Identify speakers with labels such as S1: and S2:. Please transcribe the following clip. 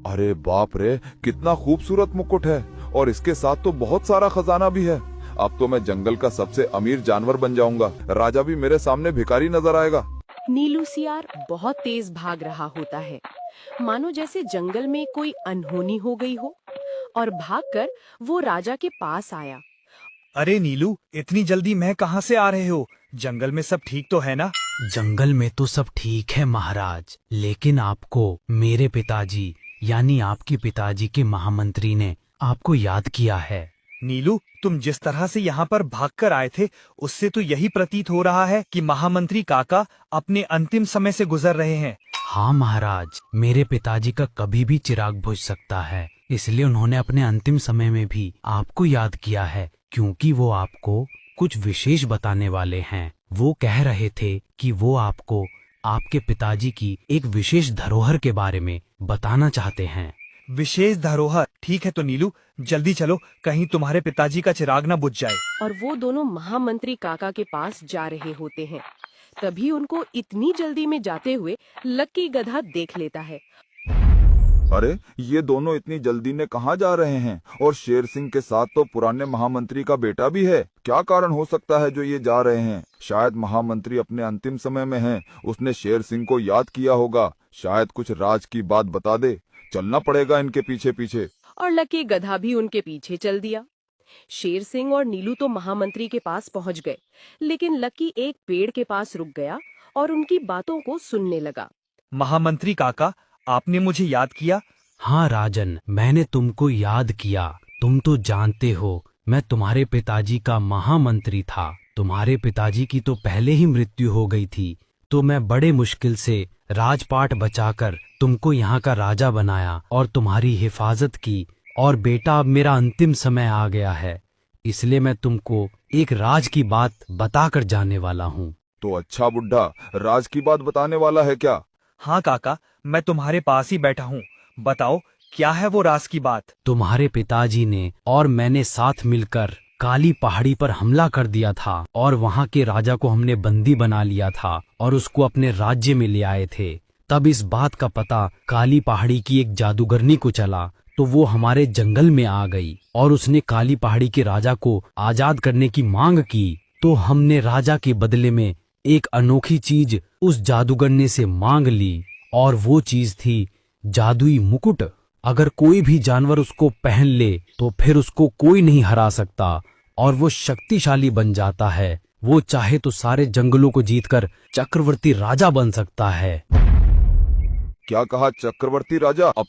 S1: अरे बाप रे, कितना खूबसूरत मुकुट है और इसके साथ तो बहुत सारा खजाना भी है। अब तो मैं जंगल का सबसे अमीर जानवर बन जाऊंगा। राजा भी मेरे सामने भिखारी नजर आएगा।
S2: नीलू सियार बहुत तेज भाग रहा होता है, मानो जैसे जंगल में कोई अनहोनी हो गई हो, और भागकर वो राजा के पास आया।
S3: अरे नीलू, इतनी जल्दी मैं कहाँ से आ रहे हो? जंगल में सब ठीक तो है ना?
S4: जंगल में तो सब ठीक है महाराज, लेकिन आपको मेरे पिताजी यानी आपके पिताजी के महामंत्री ने आपको याद किया है।
S3: नीलू, तुम जिस तरह से यहाँ पर भागकर आए थे, उससे तो यही प्रतीत हो रहा है कि महामंत्री काका अपने अंतिम समय से गुजर रहे हैं।
S4: हाँ महाराज, मेरे पिताजी का कभी भी चिराग बुझ सकता है, इसलिए उन्होंने अपने अंतिम समय में भी आपको याद किया है, क्योंकि वो आपको कुछ विशेष बताने वाले हैं। वो कह रहे थे कि वो आपको आपके पिताजी की एक विशेष धरोहर के बारे में बताना चाहते हैं।
S3: विशेष धरोहर? ठीक है तो नीलू, जल्दी चलो, कहीं तुम्हारे पिताजी का चिराग न बुझ जाए।
S2: और वो दोनों महामंत्री काका के पास जा रहे होते हैं। तभी उनको इतनी जल्दी में जाते हुए लक्की गधा देख लेता है।
S1: अरे ये दोनों इतनी जल्दी में कहाँ जा रहे हैं? और शेर सिंह के साथ तो पुराने महामंत्री का बेटा भी है। क्या कारण हो सकता है जो ये जा रहे हैं? शायद महामंत्री अपने अंतिम समय में हैं। उसने शेर सिंह को याद किया होगा। शायद कुछ राज की बात बता दे। चलना पड़ेगा इनके पीछे पीछे।
S2: और लकी गधा भी उनके पीछे चल दिया। शेर सिंह और नीलू तो महामंत्री के पास पहुंच गए, लेकिन लकी एक पेड़ के पास रुक गया और उनकी बातों को सुनने लगा।
S3: महामंत्री काका, आपने मुझे याद किया?
S4: हाँ राजन, मैंने तुमको याद किया। तुम तो जानते हो मैं तुम्हारे पिताजी का महामंत्री था। तुम्हारे पिताजी की तो पहले ही मृत्यु हो गई थी, तो मैं बड़े मुश्किल से राजपाट बचाकर तुमको यहाँ का राजा बनाया और तुम्हारी हिफाजत की। और बेटा, अब मेरा अंतिम समय आ गया है, इसलिए मैं तुमको एक राज की बात बताकर जाने वाला हूँ।
S1: तो अच्छा बुड्ढा, राज की बात बताने वाला है क्या?
S3: हाँ काका, मैं तुम्हारे पास ही बैठा हूँ। बताओ, क्या है वो राज की बात?
S4: तुम्हारे पिताजी ने और मैंने साथ मिलकर काली पहाड़ी पर हमला कर दिया था और वहाँ के राजा को हमने बंदी बना लिया था और उसको अपने राज्य में ले आए थे। तब इस बात का पता काली पहाड़ी की एक जादूगरनी को चला, तो वो हमारे जंगल में आ गई और उसने काली पहाड़ी के राजा को आजाद करने की मांग की। तो हमने राजा के बदले में एक अनोखी चीज उस जादूगरनी से मांग ली, और वो चीज थी जादुई मुकुट। अगर कोई भी जानवर उसको पहन ले तो फिर उसको कोई नहीं हरा सकता और वो शक्तिशाली बन जाता है। वो चाहे तो सारे जंगलों को जीतकर चक्रवर्ती राजा बन सकता है।
S1: क्या कहा? चक्रवर्ती राजा? अब